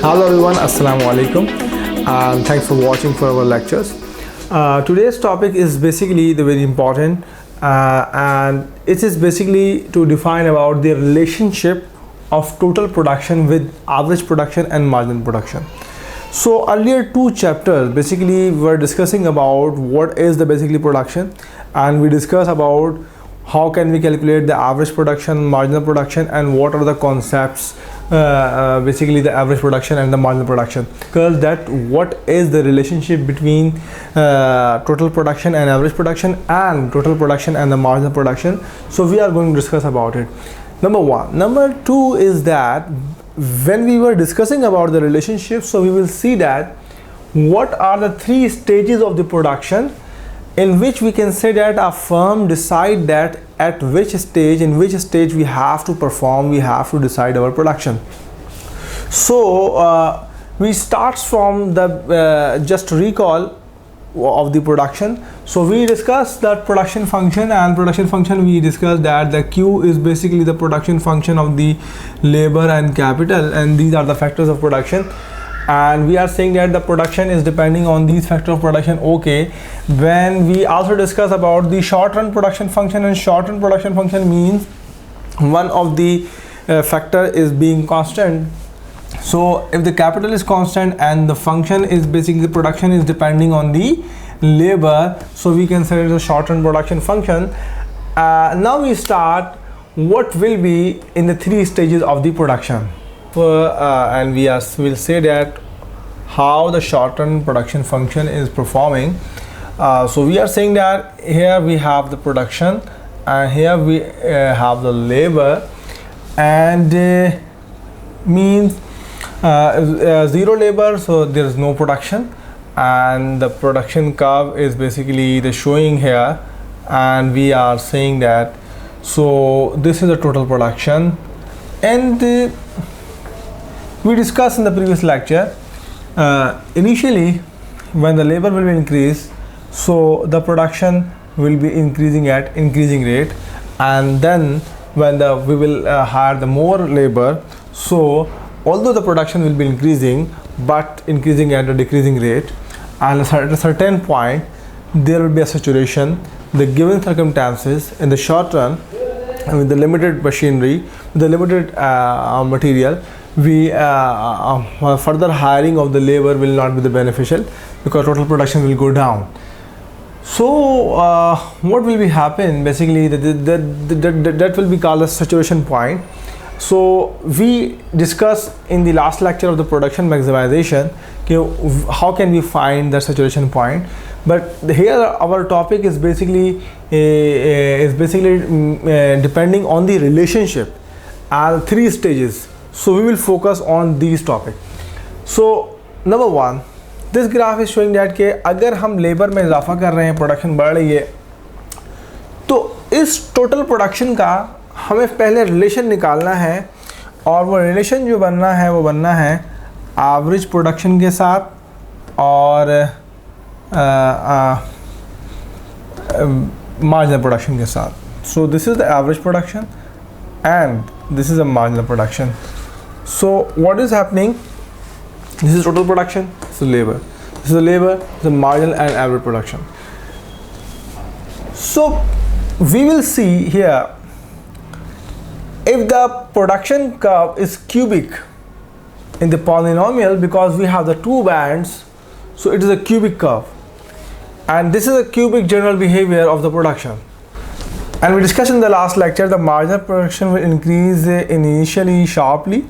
Hello everyone, Assalamu alaikum, and thanks for watching for our lectures. Today's topic is basically the very important, and it is basically to define about the relationship of total production with average production and marginal production. So earlier two chapters basically were discussing about what is the basically production, and we discussed about how can we calculate the average production, marginal production, and what are the concepts, basically the average production and the marginal production, because that what is the relationship between total production and average production, and total production and the marginal production. So we are going to discuss about it. Number one. Number two is that when we were discussing about the relationship, so we will see that what are the three stages of the production in which we can say that a firm decide that at which stage, in which stage we have to perform, we have to decide our production. So we start from the just recall of the production. So we discussed that production function, and production function we discussed that the Q is basically the production function of the labor and capital, and these are the factors of production. And we are saying that the production is depending on these factors of production. Okay, when we also discuss about the short run production function, and short run production function means one of the factor is being constant. So if the capital is constant and the function is basically the production is depending on the labor, so we can say it is a short run production function. Now we start what will be in the three stages of the production. And we'll say that how the short run production function is performing. So we are saying that here we have the production, and here we have the labor, and means zero labor, so there is no production, and the production curve is basically the showing here, and we are saying that so this is the total production. And we discussed in the previous lecture, initially when the labor will be increased, so the production will be increasing at increasing rate, and then when we will hire the more labor, so although the production will be increasing, but increasing at a decreasing rate, and at a certain point there will be a saturation. The given circumstances in the short run, with the limited machinery, with the limited material, we further hiring of the labor will not be the beneficial, because total production will go down. So what will be happen basically, that will be called a saturation point. So we discussed in the last lecture of the production maximization, how can we find the saturation point. But here our topic is basically depending on the relationship and three stages. So we will focus on these topics. So number one, this graph is showing that कि अगर हम labour में इजाफा कर रहे हैं, production बढ़ रही है, तो इस टोटल प्रोडक्शन का हमें पहले रिलेशन निकालना है, और वो रिलेशन जो बनना है वो बनना है एवरेज प्रोडक्शन के साथ और marginal production के साथ. So this is the average production and this is a marginal production. So what is happening? This is total production, this is labor. This is the labor, this is the marginal and average production. So we will see here, if the production curve is cubic in the polynomial, because we have the two bands, so it is a cubic curve, and this is a cubic general behavior of the production. And we discussed in the last lecture, the marginal production will increase initially sharply,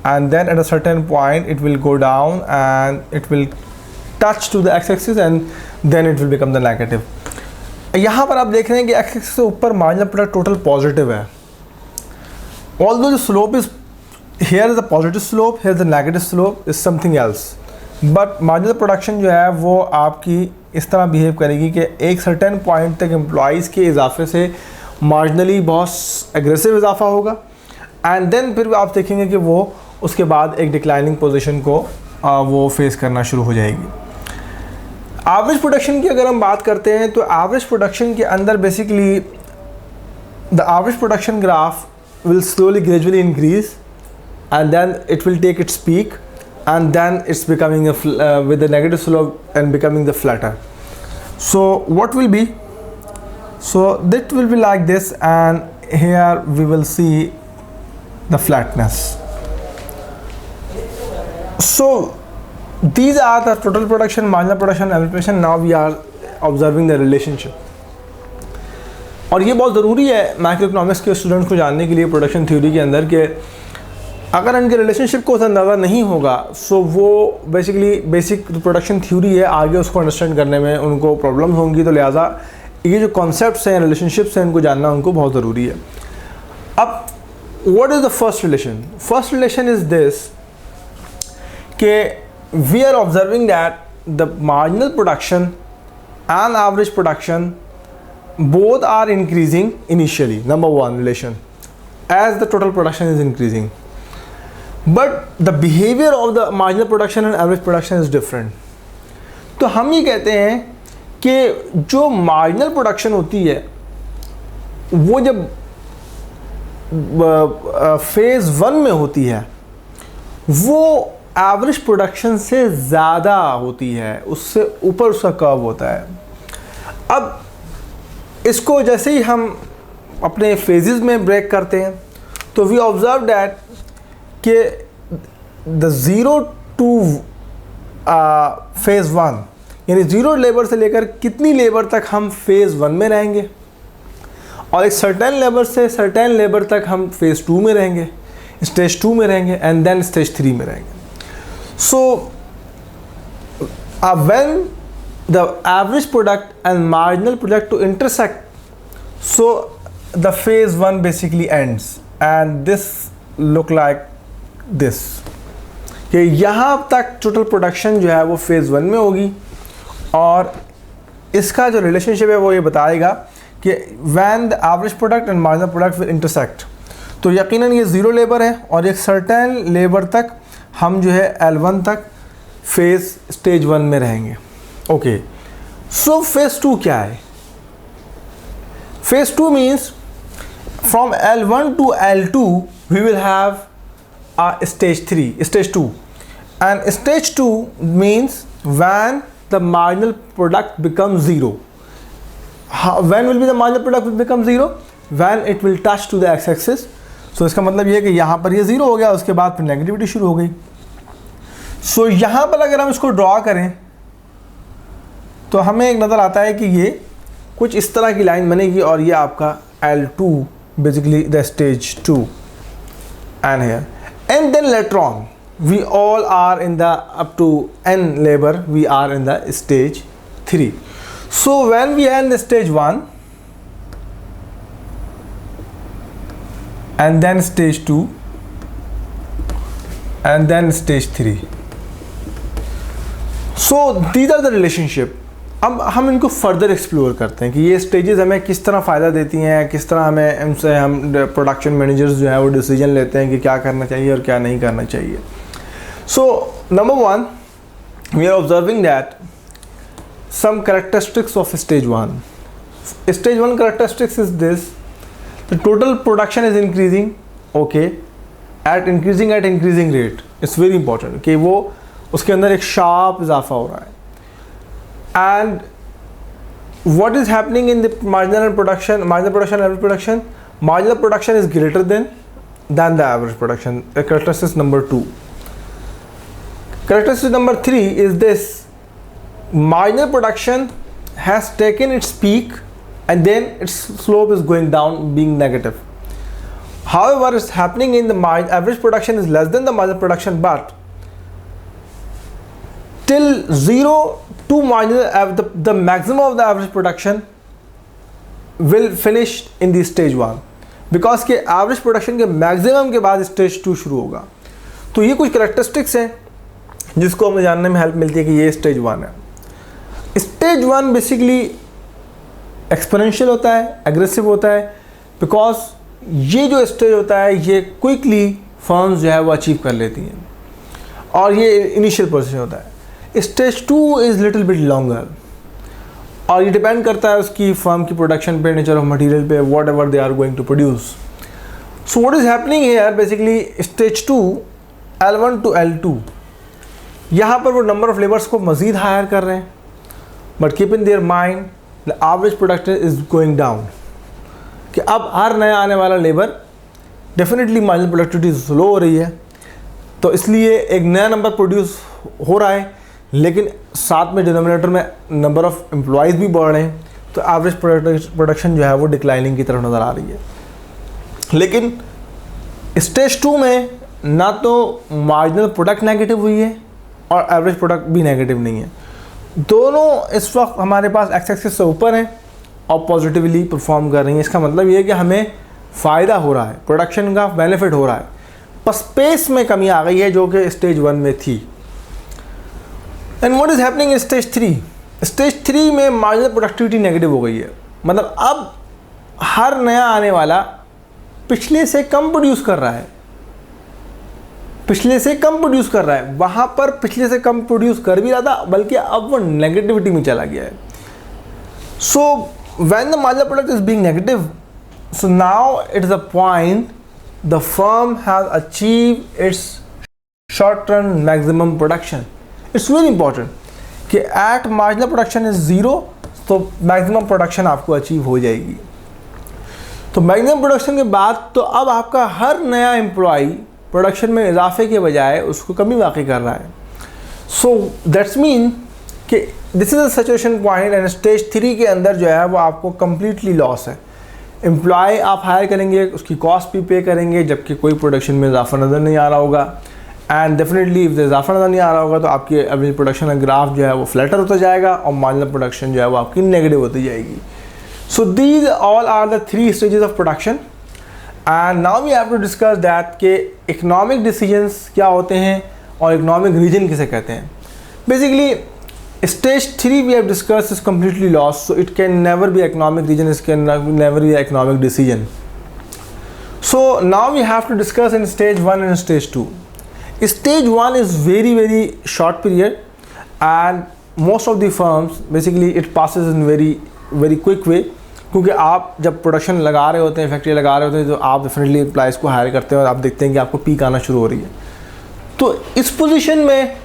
and then at a certain point it will go down and it will touch to the x-axis, and then it will become the negative. यहाँ पर आप देख रहे हैं कि x-axis से ऊपर marginal product total positive है. Although the slope is here is a positive slope, here is the negative slope is something else. But marginal production जो है वो आपकी इस तरह बिहेव करेगी कि एक सर्टेन पॉइंट तक एम्प्लॉइज़ के इजाफे से मार्जिनली बहुत एग्रेसिव इजाफा होगा, एंड देन फिर आप देखेंगे कि वो उसके बाद एक डिक्लाइनिंग पोजीशन को वो फेस करना शुरू हो जाएगी. एवरेज प्रोडक्शन की अगर हम बात करते हैं, तो एवरेज प्रोडक्शन के अंदर basically the average production graph will slowly gradually increase, and then it will take its peak, and then it's becoming with the negative slope and becoming the flatter. So what will be, so that will be like this, and here we will see the flatness. So these are the total production, marginal production, average production. Now we are observing the relationship. और ये बहुत ज़रूरी है micro economics के students को जानने के लिए प्रोडक्शन थ्योरी के अंदर के अगर इनके रिलेशनशिप को अंदाज़ा नहीं होगा सो वो बेसिकली बेसिक प्रोडक्शन थ्योरी है आगे उसको अंडरस्टैंड करने में उनको प्रॉब्लम होंगी। तो लिहाजा ये जो कॉन्सेप्ट्स हैं, रिलेशनशिप्स हैं, इनको जानना उनको बहुत ज़रूरी है। अब what is the first relation? First relation is this कि we are observing that the marginal production and average production both are increasing initially. Number one relation, as the total production is increasing, but the behavior of the marginal production and average production is different. तो हम ये कहते हैं कि जो marginal production होती है वो जब phase 1 में होती है वो average production से ज़्यादा होती है, उससे ऊपर उसका कर्व होता है। अब इसको जैसे ही हम अपने फेजेस में ब्रेक करते हैं तो वी ऑब्जर्व डैट कि द 0 टू फेज़ 1 यानी 0 लेबर से लेकर कितनी लेबर तक हम फेज़ 1 में रहेंगे और एक सर्टेन लेबर से सर्टेन लेबर तक हम फेज़ 2 में रहेंगे, स्टेज 2 में रहेंगे एंड देन स्टेज 3 में रहेंगे। So when the average product and marginal product to intersect, so the phase 1 basically ends and this look like this कि यहाँ तक total production जो है वो phase 1 में होगी और इसका जो relationship है वो ये बताएगा कि when the average product and marginal product will intersect, तो यकीनन ये 0 लेबर है और एक certain लेबर तक हम जो है L1 तक phase stage 1 में रहेंगे। ओके, सो फेज 2 क्या है? Phase 2 means from L1 to L2 we will have stage 3, stage 2, and stage 2 means when the marginal product becomes 0. When will be the marginal product will become 0? When it will touch to the x-axis. So इसका मतलब ये है कि यहाँ पर ये 0 हो गया, उसके बाद फिर नेगेटिविटी शुरू हो गई। सो यहाँ पर अगर हम इसको ड्रॉ करें तो हमें एक नज़र आता है कि ये कुछ इस तरह की लाइन बनेगी और ये आपका L2 basically the stage 2 and here and then later on we all are in the up to n labour we are in the stage 3. So when we are in the stage 1 and then stage 2 and then stage 3. So these are the relationship. अब हम इनको further explore करते हैं कि ये stages हमें किस तरह फ़ायदा देती हैं, किस तरह हमें इनसे हम प्रोडक्शन मैनेजर्स जो है वो डिसीजन लेते हैं कि क्या करना चाहिए और क्या नहीं करना चाहिए। So number 1 we are observing that some characteristics of stage 1. Stage 1 characteristics is this: the total production is increasing, okay, at increasing rate. It's very important कि वो उसके अंदर एक शार्प इजाफा हो रहा है। And what is happening in the marginal production and average production? Marginal production is greater than the average production. Characteristic number 2. Characteristic number 3 is this: marginal production has taken its peak and then its slope is going down, being negative. However, it's happening in the average production is less than the marginal production, but till 0 to marginal, the maximum of the average production will finish in the stage 1, because के average production के maximum के बाद stage 2 शुरू होगा। तो ये कुछ characteristics हैं जिसको हमें जानने में हेल्प मिलती है कि ये stage 1 है। Stage 1 basically एक्सपोनेंशियल होता है, एग्रेसिव होता है, बिकॉज ये जो स्टेज होता है ये क्विकली फर्म्स जो है वो अचीव कर लेती हैं और ये इनिशियल पोजीशन होता है। Stage 2 is little bit longer और ये डिपेंड करता है उसकी फर्म की प्रोडक्शन पे, नेचर ऑफ मटेरियल पे, whatever they are going to produce. So what is happening here basically, stage 2 L1 to L2 यहाँ पर वो नंबर ऑफ लेबर्स को मज़ीद हायर कर रहे हैं, but keep in their mind the average production is going down, कि अब हर नया आने वाला labour definitely marginal productivity slow हो रही है, तो इसलिए एक नया नंबर प्रोड्यूस हो रहा है, लेकिन साथ में डिनोमिनेटर में नंबर ऑफ एम्प्लॉयज़ भी बढ़ रहे हैं, तो एवरेज प्रोडक्शन जो है वो डिक्लाइनिंग की तरफ नज़र आ रही है। लेकिन स्टेज 2 में ना तो मार्जिनल प्रोडक्ट नेगेटिव हुई है और एवरेज प्रोडक्ट भी नेगेटिव नहीं है, दोनों इस वक्त हमारे पास एक्स एक्सिस से ऊपर हैं और पॉजिटिवली परफॉर्म कर रही हैं। इसका मतलब ये है कि हमें फ़ायदा हो रहा है, प्रोडक्शन का बेनिफिट हो रहा है, पर स्पेस में कमी आ गई है जो कि स्टेज 1 में थी। And what is happening in stage 3? Stage 3 में मार्जिनल प्रोडक्टिविटी नेगेटिव हो गई है, मतलब अब हर नया आने वाला पिछले से कम प्रोड्यूस कर रहा है, पिछले से कम प्रोड्यूस कर रहा है। वहाँ पर पिछले से कम प्रोड्यूस कर भी रहा था, बल्कि अब वो नेगेटिविटी में चला गया है। So when the marginal product is being negative, so now it is a point the firm has achieve it's short term maximum production. It's very important कि एट मार्जिनल प्रोडक्शन इज 0, तो maximum production आपको achieve हो जाएगी। तो maximum production के बाद तो अब आपका हर नया एम्प्लॉय प्रोडक्शन में इजाफे के बजाय उसको कमी वाक़ई कर रहा है। सो दैट्स मीन कि this is a saturation point, and stage 3 के अंदर जो है वो आपको कम्प्लीटली लॉस है। एम्प्लॉय आप हायर करेंगे, उसकी कॉस्ट भी पे करेंगे, जबकि कोई प्रोडक्शन में इजाफा नज़र नहीं आ रहा होगा, एंड डेफिनेटली इफ इजाफा नज़र नहीं आ रहा होगा तो आपकी एवरेज प्रोडक्शन का ग्राफ जो है वो फ्लैटर होता जाएगा और मार्जिनल प्रोडक्शन जो है वो आपकी नेगेटिव होती जाएगी। So these all are the 3 stages of production, and now we have to discuss that के इकोनॉमिक डिसीजंस क्या होते हैं और इकोनॉमिक रीजन किसे कहते हैं। Basically stage 3 we have discuss is completely loss, so it can never be economic region, it can never be economic decision. So now we have to discuss in stage 1 and stage 2. Stage 1 is very short period, and most of the firms basically it passes in very quick way, क्योंकि आप जब production लगा रहे होते हैं, factory लगा रहे होते हैं, तो आप डेफिनेटली एम्प्लॉयज़ को हायर करते हैं और आप देखते हैं कि आपको पीक आना शुरू हो रही है। तो इस पोजीशन में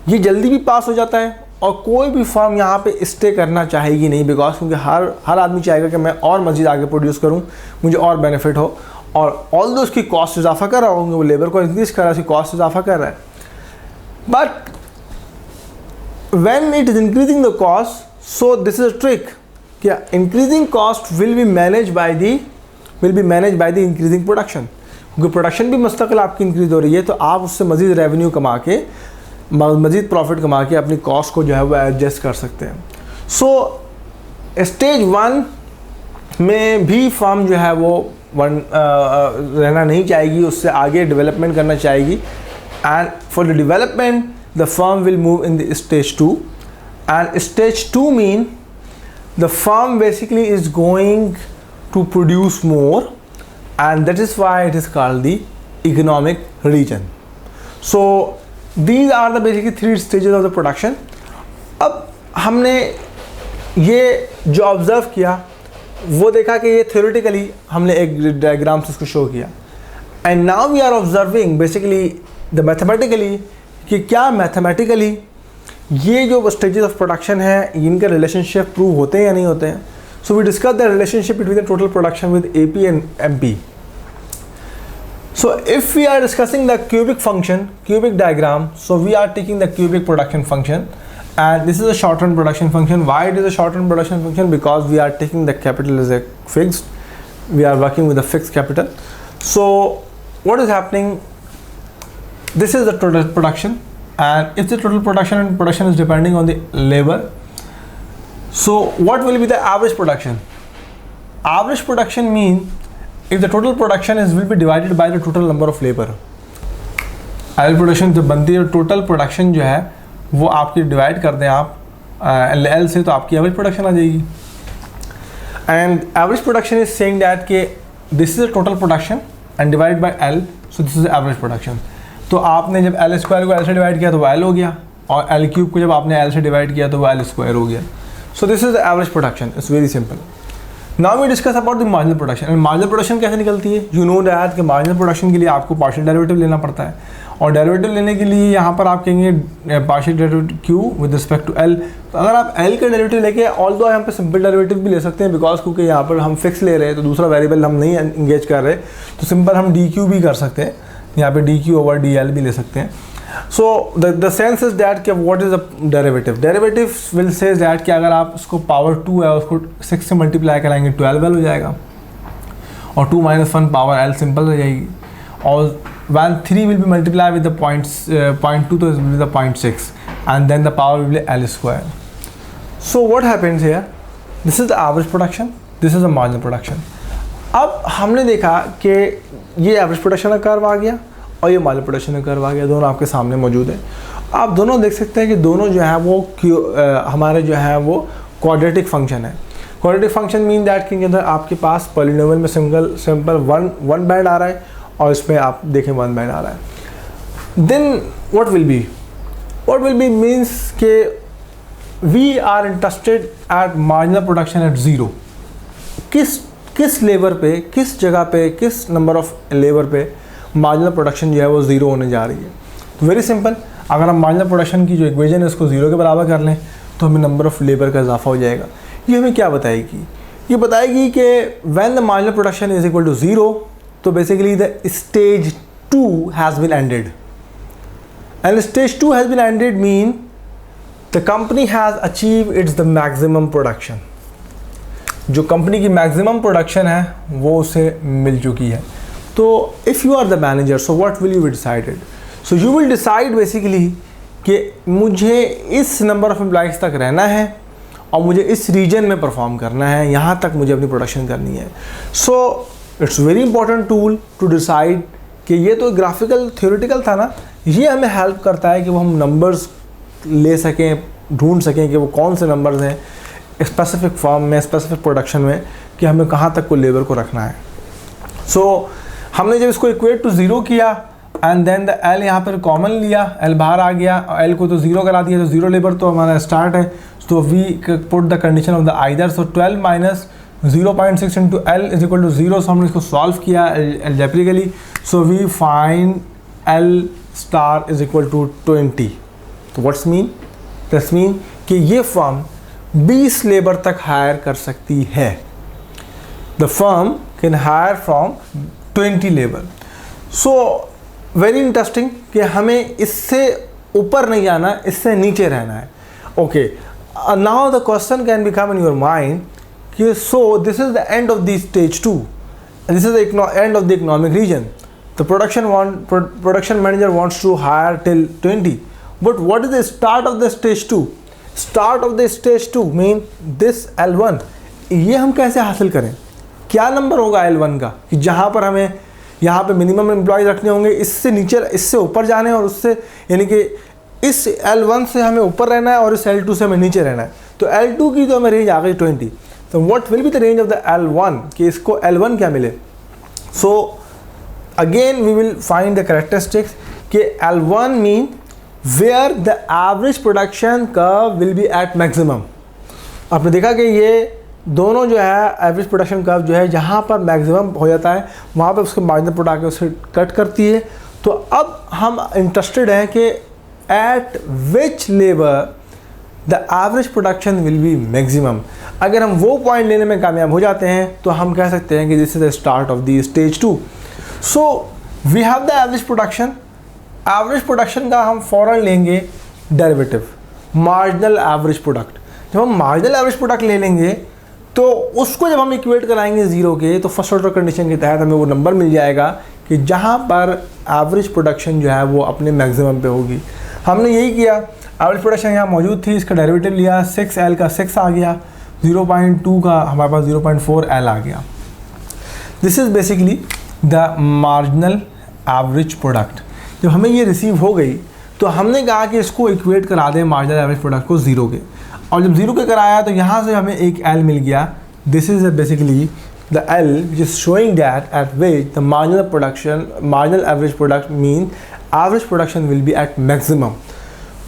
ये जल्दी भी पास हो जाता है और कोई भी फर्म यहाँ पे स्टे करना चाहेगी नहीं, बिकॉज क्योंकि हर आदमी चाहेगा कि मैं और मज़ीद आगे प्रोड्यूस करूँ, मुझे और बेनिफिट हो, और ऑल दो उसकी कॉस्ट इजाफा कर रहा होंगे, वो लेबर को इंक्रीज कर रहा है, उसकी कॉस्ट इजाफा कर रहा है। But when it is increasing the cost, so this is a trick, क्या increasing cost will be manage by the increasing production, क्योंकि प्रोडक्शन भी मुस्तकिल आपकी इंक्रीज हो रही है, तो आप उससे मज़ीद रेवेन्यू कमा के, मज़ीद प्रॉफिट कमा के अपनी कॉस्ट को जो है वो एडजस्ट कर सकते हैं। सो स्टेज 1 में भी फर्म जो है वो रहना नहीं चाहेगी, उससे आगे डेवलपमेंट करना चाहेगी, and for the development the firm will move in the stage 2, and stage 2 mean the firm basically is going to produce more, and that is why it is called the economic region. So these are the basically 3 stages of the production. अब हमने ये जो observe किया वो देखा कि ये theoretically हमने एक डायग्राम से उसको शो किया, and now we are observing basically the mathematically कि क्या मैथमेटिकली ये जो स्टेजेस ऑफ प्रोडक्शन है इनका रिलेशनशिप प्रूव होते हैं या नहीं होते हैं। So we discuss the relationship between the total production with AP and MP. So if we are discussing the cubic function, cubic diagram, so we are taking the cubic production function, and this is a short-run production function. Why it is a short-run production function? Because we are taking the capital as a fixed, we are working with a fixed capital. So what is happening? This is the total production, and if the total production is depending on the labor, so what will be the average production? Average production means if the total production will be divided by the total number of labor. Average production जब बनती है, total production जो है वो आपकी divide कर दें आप L से, तो आपकी एवरेज प्रोडक्शन आ जाएगी। And average production is saying that कि this is a total production and divide by L, so this is average production. तो आपने जब L स्क्वायर को L से डिवाइड किया तो वो L हो गया, और L क्यूब को जब आपने L से डिवाइड किया तो वो L स्क्वायर हो गया। So this is average production, it's very simple. Now we discuss about the marginal production. And marginal production कैसे निकलती है? यू नो दैट कि मार्जिनल प्रोडक्शन के लिए आपको पार्शियल डेरिवेटिव लेना पड़ता है, और डेरिवेटिव लेने के लिए यहाँ पर आप कहेंगे partial derivative Q with respect to L. तो अगर आप एल का डेरिवेटिव लेके, ऑल्दो यहाँ पे सिंपल डेरिवेटिव भी ले सकते हैं, बिकॉज क्योंकि यहाँ पर हम फिक्स ले रहे हैं तो दूसरा वेरिएबल हम नहीं इंगेज कर रहे, तो सिंपल हम डी क्यू भी कर सकते हैं, यहाँ पे D Q over D L भी ले सकते हैं। So the sense is that कि what is a derivative? Derivative will say that कि अगर आप उसको पावर 2 है उसको 6 से मल्टीप्लाई कराएंगे 12 हो जाएगा, और 2 - 1 पावर एल सिंपल हो जाएगी, और when 3 will be multiplied with the 0.2, so it will be the 0.6, and then the power will be L square. So what happens here? This is the average production, this is the marginal production. अब हमने देखा कि ये average production का curve आ गया और ये marginal production का कर्व आ गया, दोनों आपके सामने मौजूद है। आप दोनों देख सकते हैं कि दोनों जो है वो हमारे जो है वो क्वाड्रेटिक फंक्शन है। क्वाड्रेटिक फंक्शन मीन दैट कि अंदर आपके पास पॉलिनोमियल में सिंपल वन बैंड आ रहा है और इसमें आप देखें 1 बैंड आ रहा है। Then what will be means के we are interested at marginal production at 0। किस लेवर पे, किस जगह पे, किस नंबर ऑफ लेवर पे मार्जिनल प्रोडक्शन जो है वो 0 होने जा रही है। तो वेरी सिंपल, अगर हम मार्जिनल प्रोडक्शन की जो इक्वेशन है उसको 0 के बराबर कर लें तो हमें नंबर ऑफ लेबर का इजाफा हो जाएगा। ये हमें क्या बताएगी? ये बताएगी कि when the marginal production is equal to 0, so basically the stage 2 has been ended, and stage 2 has been ended mean the company has achieved its the maximum production। जो कंपनी की मैक्सिमम प्रोडक्शन है वो उसे मिल चुकी है। तो if you are the manager, so what will you be decided? So you will decide basically कि मुझे इस नंबर ऑफ एम्प्लॉइज तक रहना है और मुझे इस रीजन में परफॉर्म करना है, यहाँ तक मुझे अपनी प्रोडक्शन करनी है। So it's very important tool to decide कि ये तो ग्राफिकल थ्योरेटिकल था ना, ये हमें हेल्प करता है कि वो हम नंबर्स ले सकें, ढूंढ सकें कि वो कौन से नंबर्स हैं स्पेसिफिक फॉर्म में, स्पेसिफिक प्रोडक्शन में, कि हमें कहाँ तक को लेबर को रखना है। सो हमने जब इसको इक्वेट टू 0 किया एंड देन द एल यहाँ पर कॉमन लिया, एल बाहर आ गया और एल को तो 0 करा दिया, तो 0 लेबर तो हमारा स्टार्ट है। तो we put the condition of the either, so 12 minus 0.6 into L is equal to 0। So हमने इसको सॉल्व किया algebraically. So we find L star is equal to 20। तो व्हाट्स मीन? दैट्स मीन कि ये फर्म 20 लेबर तक higher कर सकती है। The firm can hire from 20 labour. So very interesting कि हमें इससे ऊपर नहीं जाना, इससे नीचे रहना है। Okay, now the question can become in your mind कि so this is the end of the stage 2, this is the end of the economic region. The production manager wants to hire till 20, but what is the start of the stage 2? Start of the stage 2 mean this L1। ये हम कैसे हासिल करें? क्या number होगा L1 का कि जहाँ पर हमें यहाँ पे मिनिमम एम्प्लॉयज़ रखने होंगे, इससे नीचे, इससे ऊपर जाने और उससे, यानी कि इस L1 से हमें ऊपर रहना है और इस L2 से हमें नीचे रहना है। तो L2 की तो हमें रेंज आ गई 20। तो what will be the range of the L1 कि इसको L1 क्या मिले? So again we will find the characteristics कि L1 mean where the average production curve will be at maximum. आपने देखा कि ये दोनों जो है एवरेज प्रोडक्शन कर्व जो है जहाँ पर मैक्सिमम हो जाता है वहाँ पे उसके मार्जिनल प्रोडक्ट उसे कट करती है। तो अब हम इंटरेस्टेड हैं कि eight which labour the average production will B maximum. अगर हम वो पॉइंट लेने में कामयाब हो जाते हैं तो हम कह सकते हैं कि this is the start of the stage 2। So we have the average production. Average production का हम फ़ौरन लेंगे डेरिवेटिव, मार्जिनल एवरेज प्रोडक्ट। जब हम मार्जिनल एवरेज प्रोडक्ट ले लेंगे तो उसको जब हम इक्वेट कराएंगे 0 के, तो फर्स्ट ऑर्डर कंडीशन के तहत हमें वो नंबर मिल जाएगा कि जहाँ पर एवरेज प्रोडक्शन जो है वो अपने मैक्सिमम पे होगी। हमने यही किया, एवरेज प्रोडक्शन यहाँ मौजूद थी, इसका डेरिवेटिव लिया, 6L का 6 आ गया, 0.2 का हमारे पास 0.4L आ गया। This is basically the marginal average product. जब हमें ये रिसीव हो गई तो हमने कहा कि इसको इक्वेट करा दें मार्जिनल एवरेज प्रोडक्ट को 0 के, और जब 0 के कराया तो यहाँ से हमें एक L मिल गया। This is basically the L which is showing that at which the marginal average product mean average production will be at maximum.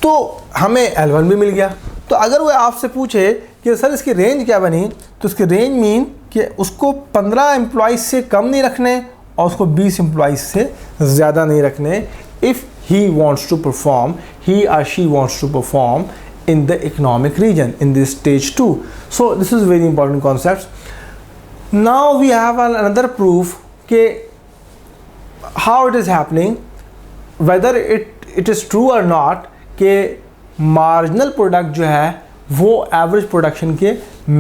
तो हमें L1 भी मिल गया। तो अगर वो आपसे पूछे कि सर इसकी रेंज क्या बनी, तो इसकी रेंज मीन कि उसको 15 एम्प्लॉइज से कम नहीं रखने और उसको 20 एम्प्लॉइज से ज़्यादा नहीं रखने if he wants to perform, he or she wants to perform in the economic region in this stage 2. So this is very important concepts. Now we have another proof ke how it is happening, whether it is true or not कि marginal product जो है वो average production के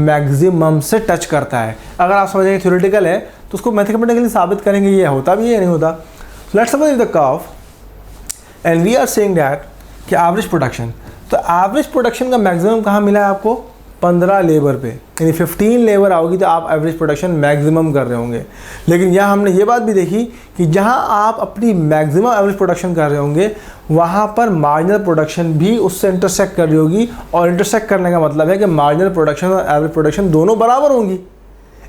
maximum से touch करता है. अगर आप समझेंगे theoretical है तो उसको mathematically साबित करेंगे ये होता भी है या नहीं होता. So let's suppose the curve and we are saying that कि एवरेज प्रोडक्शन, तो एवरेज प्रोडक्शन का मैक्सिमम कहाँ मिला है आपको 15 लेबर पे, यानी 15 लेबर आओगी तो आप एवरेज प्रोडक्शन मैक्सिमम कर रहे होंगे. लेकिन यहाँ हमने ये बात भी देखी कि जहाँ आप अपनी मैक्सिमम एवरेज प्रोडक्शन कर रहे होंगे वहाँ पर मार्जिनल प्रोडक्शन भी उससे इंटरसेक्ट कर रही होगी. और इंटरसेक्ट करने का मतलब है कि मार्जिनल प्रोडक्शन और एवरेज प्रोडक्शन दोनों बराबर होंगी.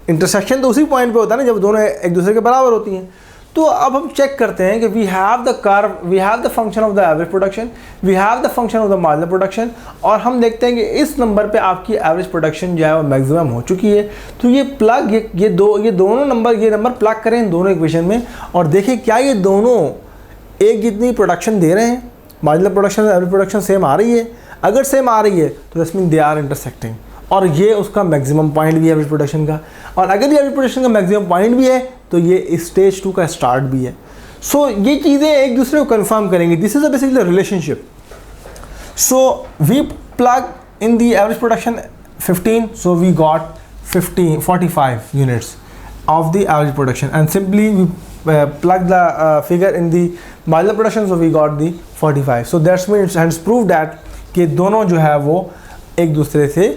इंटरसेक्शन तो उसी पॉइंट पे होता है ना जब दोनों एक दूसरे के बराबर होती हैं. तो अब हम चेक करते हैं कि we have the curve, we have the function of the average production, we have the function of the marginal production, और हम देखते हैं कि इस नंबर पे आपकी एवरेज प्रोडक्शन जो है वो मैक्सिमम हो चुकी है. तो ये प्लग ये दोनों नंबर प्लग करें इन दोनों इक्वेशन में और देखें क्या ये दोनों एक जितनी प्रोडक्शन दे रहे हैं. मार्जिनल प्रोडक्शन और एवरेज प्रोडक्शन सेम आ रही है. अगर सेम आ रही है तो that mean they are intersecting, और ये उसका मैक्सिमम पॉइंट भी है एवरेज प्रोडक्शन का. और अगर ये एवरेज प्रोडक्शन का मैक्सिमम पॉइंट भी है तो ये स्टेज 2 का स्टार्ट भी है. सो ये चीज़ें एक दूसरे को कंफर्म करेंगे. This is a basically relationship. So we plug in the average production 15, so we got 45 units of the average production and simply we plug the figure in the marginal production, so we got the 45. So that's means hence prove that कि दोनों जो है वो एक दूसरे से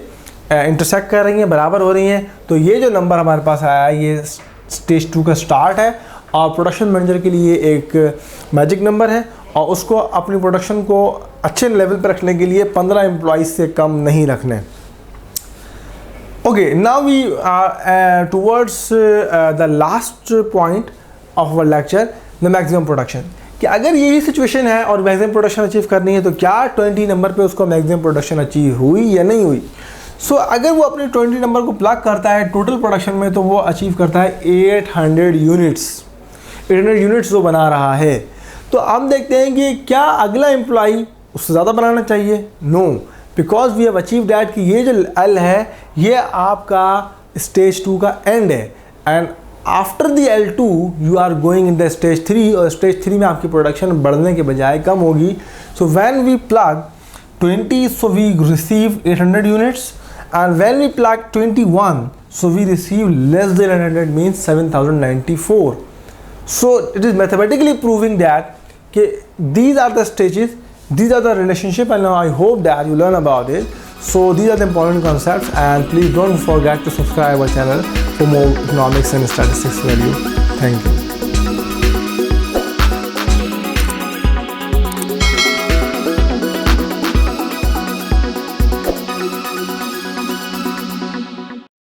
intersect कर रही हैं, बराबर हो रही हैं. तो ये जो नंबर हमारे पास आया है ये स्टेज 2 का स्टार्ट है और प्रोडक्शन मैनेजर के लिए एक मैजिक नंबर है और उसको अपनी प्रोडक्शन को अच्छे लेवल पर रखने के लिए 15 एम्प्लॉइज से कम नहीं रखने. Okay, now we are towards the last point of our lecture, the maximum production. कि अगर यही सिचुएशन है और मैक्सिमम प्रोडक्शन अचीव करनी है तो क्या 20 नंबर पे उसको मैक्सिमम प्रोडक्शन अचीव हुई या नहीं हुई. सो अगर वो अपने 20 नंबर को प्लग करता है टोटल प्रोडक्शन में तो वो अचीव करता है 800 यूनिट्स जो बना रहा है. तो हम देखते हैं कि क्या अगला एम्प्लॉई उससे ज़्यादा बनाना चाहिए. No, because we have achieve that कि ये जो एल है ये आपका स्टेज 2 का एंड है and after the L2 you are going in the stage 3 और स्टेज 3 में आपकी प्रोडक्शन बढ़ने के बजाय कम होगी. So when we plug 20 so we receive 800 units and when we plug 21 so we receive less than 800 means 7094. So it is mathematically proving that these are the stages, these are the relationship, and now I hope that you learn about it. So these are the important concepts and please don't forget to subscribe our channel for more economics and statistics value. Thank you.